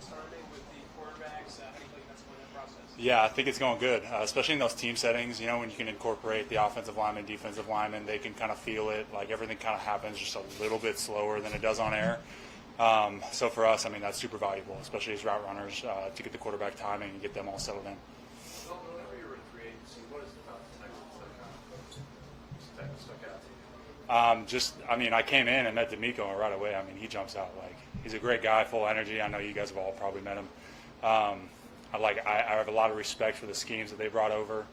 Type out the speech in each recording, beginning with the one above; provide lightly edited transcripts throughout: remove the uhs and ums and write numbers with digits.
starting with the quarterbacks? How do you think that's going in the process? Yeah, I think it's going good, especially in those team settings. When you can incorporate the offensive lineman, defensive lineman, they can kind of feel it. Like everything kind of happens just a little bit slower than it does on air. So for us, that's super valuable, especially as route runners, to get the quarterback timing and get them all settled in. So whenever you were in free agency, what is it about the Texans that kind of stuck out to you? I came in and met DeMeco, and right away, he jumps out. Like, he's a great guy, full energy. I know you guys have all probably met him. I have a lot of respect for the schemes that they brought over.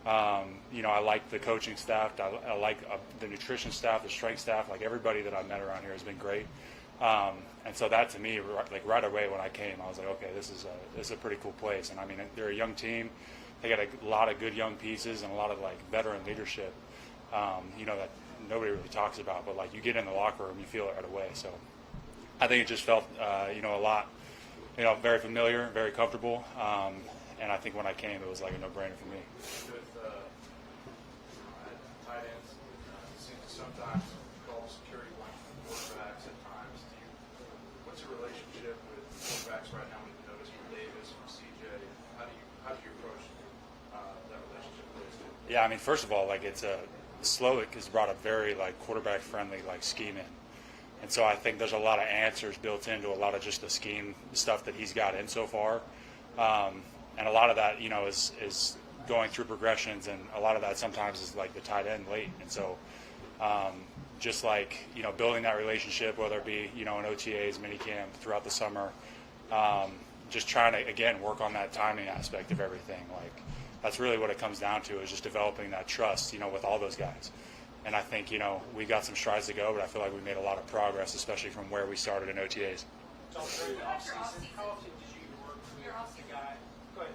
I like the coaching staff. I like the nutrition staff, the strength staff. Like, everybody that I've met around here has been great. And so that, to me, right away when I came, I was like, okay, this is a pretty cool place. And they're a young team. They got a lot of good young pieces and a lot of veteran leadership. That nobody really talks about, but you get in the locker room, you feel it right away. So I think it just felt a lot, very familiar, very comfortable. And I think when I came, it was like a no-brainer for me. With tight ends, it seems to sometimes call security blanket for quarterbacks at times. What's your relationship with quarterbacks right now? We've noticed from Davis, from CJ. How do you approach that relationship with those two? Yeah, first of all, Slowick has brought a very quarterback-friendly scheme in. And so I think there's a lot of answers built into a lot of just the scheme stuff that he's got in so far. And a lot of that, is going through progressions, and a lot of that sometimes is the tight end late. And so building that relationship, whether it be, in OTAs, minicamp, throughout the summer, just trying to, again, work on that timing aspect of everything. That's really what it comes down to, is just developing that trust, with all those guys. And I think, we got some strides to go, but I feel like we made a lot of progress, especially from where we started in OTAs. So during the offseason, how often did you work with the guy? Go ahead.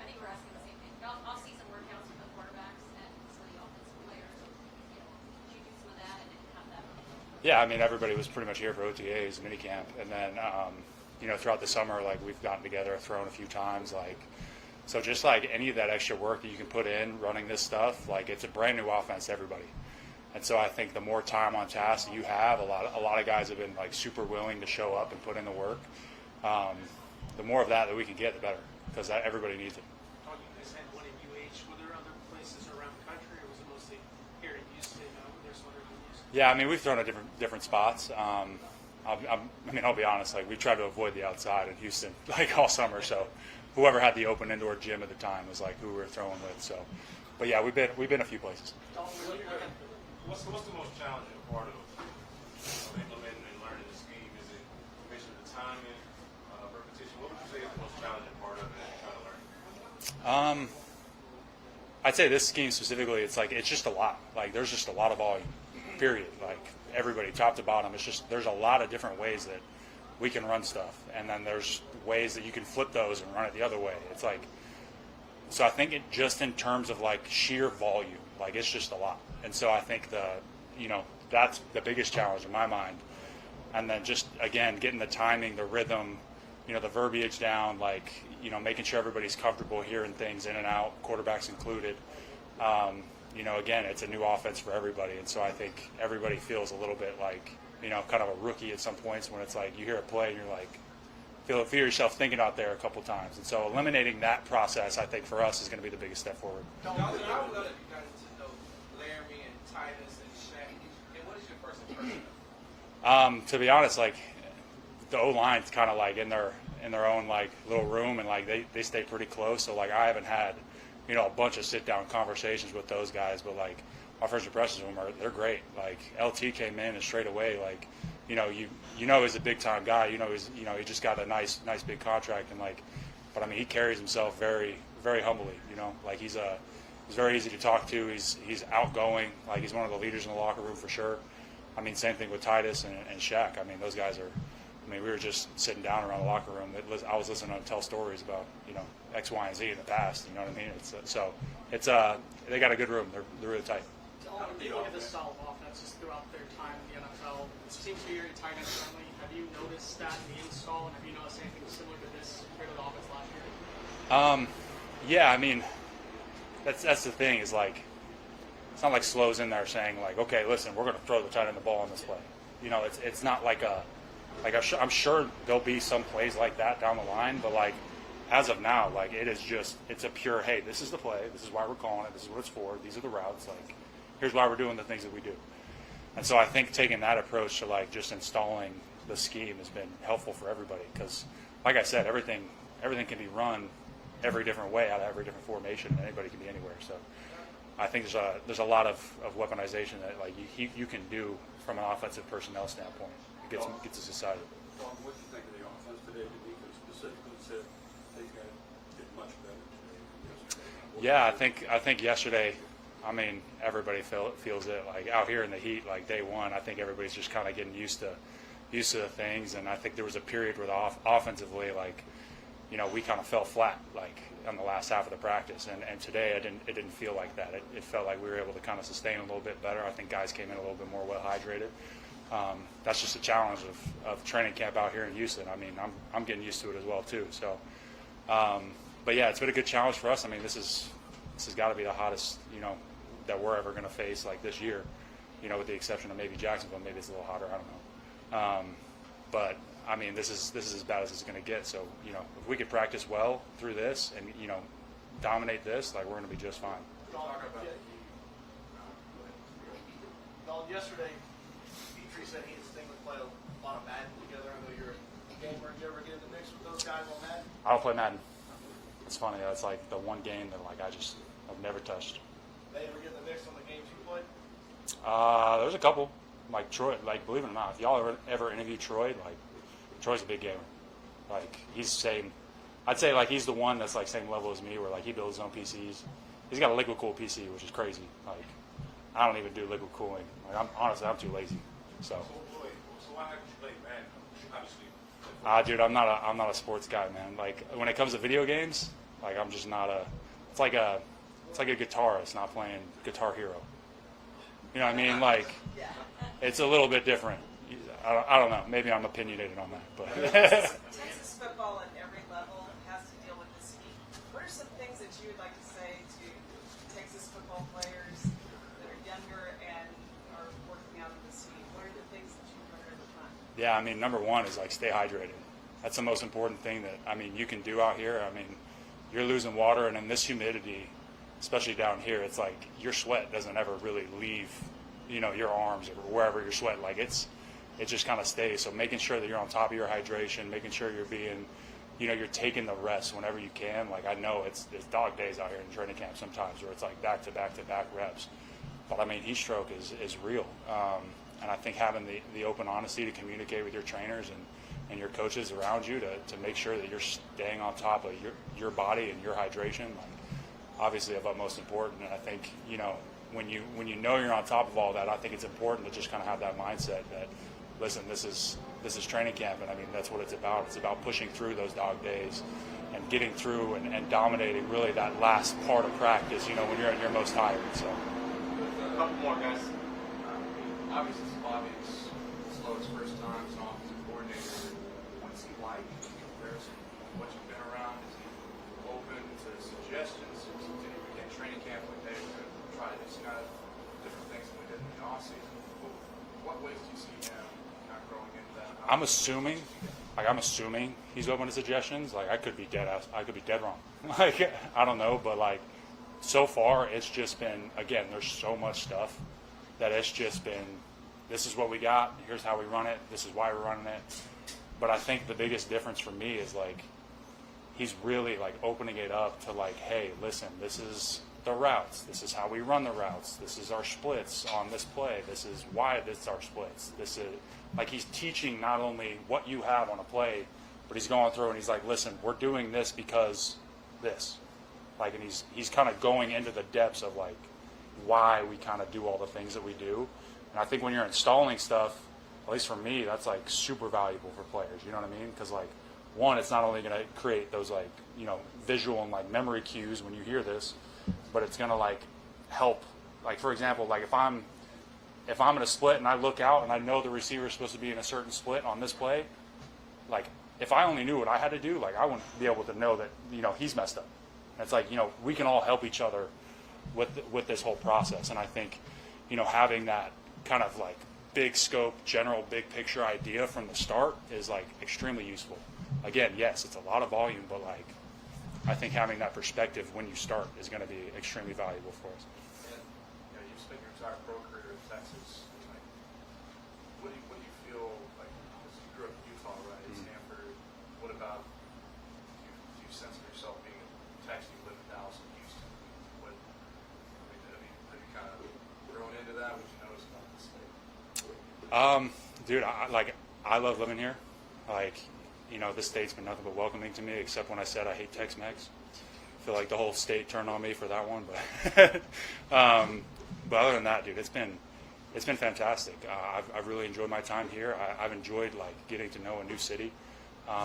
I think we're asking the same thing. Off-season workouts with the quarterbacks and some of the offensive players. Did you do some of that and have that? Yeah, everybody was pretty much here for OTAs, minicamp, and then throughout the summer, we've gotten together, thrown a few times, So just any of that extra work that you can put in running this stuff, it's a brand new offense to everybody. And so I think the more time on task that you have, a lot of guys have been super willing to show up and put in the work. The more of that we can get, the better, because everybody needs it. Oh, you guys had one in UH. Were there other places around the country, or was it mostly here in Houston? There's one in Houston. Yeah, we've thrown at different spots. I'll be honest. We've tried to avoid the outside in Houston all summer. So whoever had the open indoor gym at the time was who we were throwing with. So, but yeah, we've been a few places. What's the most challenging part of implementing and learning the scheme? Is it the timing, repetition? What would you say is the most challenging part of it and trying to learn? I'd say this scheme specifically, it's just a lot. There's just a lot of volume. Period. Everybody, top to bottom, there's a lot of different ways that we can run stuff, and then there's ways that you can flip those and run it the other way. It's so I think it just in terms of sheer volume, it's just a lot. And so I think that's the biggest challenge in my mind. And then just, again, getting the timing, the rhythm, the verbiage down, making sure everybody's comfortable hearing things in and out, quarterbacks included. Again, it's a new offense for everybody. And so I think everybody feels a little bit kind of a rookie at some points when it's you hear a play and you're feel yourself thinking out there a couple times. And so eliminating that process, I think, for us is going to be the biggest step forward. How well have you gotten to know Laramie and Titus and Shaq? And what is your first impression? To be honest, the O-line's kind of in their own little room, and they stay pretty close. So I haven't had a bunch of sit-down conversations with those guys, but my first impressions of them they're great. LT came in and straight away he's a big time guy. He just got a nice big contract, and but he carries himself very, very humbly. He's very easy to talk to. He's outgoing. He's one of the leaders in the locker room for sure. Same thing with Titus and Shaq. Those guys are. We were just sitting down around the locker room. I was listening to them tell stories about X, Y, and Z in the past. You know what I mean? It's they got a good room. They're really tight. When you look at the style of offenses throughout their time in the NFL, it seems to be very tight end friendly. Have you noticed that in the install, and have you noticed anything similar to this compared to the offense last year? Yeah, that's the thing is it's not Slo's in there saying okay, listen, we're going to throw the tight end the ball on this play. It's not Like I'm sure there'll be some plays like that down the line, but like as of now, like it's a pure, hey, this is the play, this is why we're calling it, this is what it's for, these are the routes, like here's why we're doing the things that we do. And so I think taking that approach to like just installing the scheme has been helpful for everybody because, like I said, everything can be run every different way out of every different formation, and anybody can be anywhere. So I think there's a lot of weaponization that like you can do from an offensive personnel standpoint. It gets us excited. What do you think of the offense today? DeMeco specifically said they got did much better today than yesterday. Yeah, I think yesterday, I mean, everybody feels it. Like out here in the heat, like day one, I think everybody's just kind of getting used to the things. And I think there was a period where offensively, like, you know, we kind of fell flat, like on the last half of the practice. And today, it didn't feel like that. It felt like we were able to kind of sustain a little bit better. I think guys came in a little bit more well hydrated. That's just a challenge of training camp out here in Houston. I mean, I'm getting used to it as well too. So, but yeah, it's been a good challenge for us. I mean, this has got to be the hottest, you know, that we're ever going to face like this year. You know, with the exception of maybe Jacksonville, maybe it's a little hotter. I don't know. But I mean, this is as bad as it's going to get. So, you know, if we could practice well through this and, you know, dominate this, like we're going to be just fine. Yesterday, Petrie said he and Sting would play a lot of Madden together. I know you're a gamer. Did you ever get in the mix with those guys on Madden? I don't play Madden. It's funny. That's like the one game that like I've never touched. They ever get in the mix on the games you played? There's a couple. Like Troy, like believe it or not, if y'all ever interview Troy, like Troy's a big gamer. Like he's same. I'd say like he's the one that's like same level as me, where like he builds his own PCs. He's got a liquid cooled PC, which is crazy. Like I don't even do liquid cooling. Like I'm too lazy. So. So why haven't you played Madden? Obviously. Dude, I'm not a sports guy, man. Like when it comes to video games, like I'm just not a. It's like a guitarist not playing Guitar Hero. You know what I mean? Like it's a little bit different. I don't know. Maybe I'm opinionated on that, but. Texas football at every level has to deal with this heat. What are some things that you would like to say to Texas football players that are younger and are working out in this heat? What are the things that you learn over time? Yeah, I mean, number one is like stay hydrated. That's the most important thing that you can do out here. I mean, you're losing water, and in this humidity, especially down here, it's like your sweat doesn't ever really leave, you know, your arms or wherever you're sweating. Like it just kind of stays. So making sure that you're on top of your hydration, making sure you're being, you know, you're taking the rest whenever you can. Like I know it's dog days out here in training camp sometimes where it's like back to back to back reps. But I mean, heat stroke is real. And I think having the open honesty to communicate with your trainers and your coaches around you to make sure that you're staying on top of your body and your hydration, like obviously of utmost importance. And I think, you know, when you know you're on top of all that, I think it's important to just kind of have that mindset that, listen, this is training camp, and I mean that's what it's about. It's about pushing through those dog days and getting through and dominating really that last part of practice, you know, when you're at your most tired. So A couple more guys. Obviously, Bobby is slow his first time as an offensive coordinator. What's he like in comparison to what you've been around? Is he open to suggestions? Is he in training camp with Dave to try to do some kind of different things than we did in the offseason? What ways do you see him kind of growing into that? I'm assuming he's open to suggestions. Like I could be dead wrong. Like I don't know, but like so far it's just been, again, there's so much stuff that it's just been, this is what we got, here's how we run it, this is why we're running it. But I think the biggest difference for me is like he's really like opening it up to like, hey, listen, this is the routes, this is how we run the routes, this is our splits on this play, this is why this is our splits. This is like he's teaching not only what you have on a play, but he's going through and he's like, listen, we're doing this because this. Like, and he's kind of going into the depths of like why we kind of do all the things that we do. And I think when you're installing stuff, at least for me, that's like super valuable for players. You know what I mean? Because like, one, it's not only going to create those like, you know, visual and like memory cues when you hear this, but it's going to like help. Like for example, like if I'm in a split and I look out and I know the receiver is supposed to be in a certain split on this play, like if I only knew what I had to do, like I wouldn't be able to know that, you know, he's messed up. And it's like, you know, we can all help each other with this whole process. And I think, you know, having that kind of like big scope, general, big picture idea from the start is like extremely useful. Again, yes, it's a lot of volume, but like I think having that perspective when you start is going to be extremely valuable for us. And you've spent your entire pro career in Texas. Like, what do you feel like? Because you grew up in Utah, right? At Stanford. What about do you sense of yourself being a Texan? You live in Dallas and Houston. What have you kind of grown into that? What you notice about the state? Dude, I love living here. Like, this state's been nothing but welcoming to me, except when I said I hate Tex-Mex. I feel like the whole state turned on me for that one, but but other than that, dude, it's been fantastic. I've really enjoyed my time here. I've enjoyed like getting to know a new city,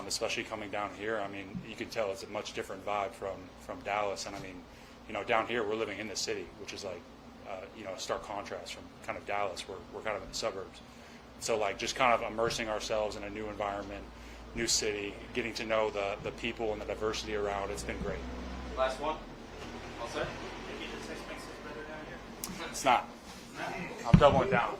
especially coming down here. I mean, you can tell it's a much different vibe from Dallas, and I mean, down here we're living in the city, which is like a stark contrast from kind of Dallas. We're kind of in the suburbs. So like just kind of immersing ourselves in a new environment, new city, getting to know the people and the diversity around. It's been great. Last one. All set? Maybe the Tex-Mex is better down here. It's not. I'm doubling down.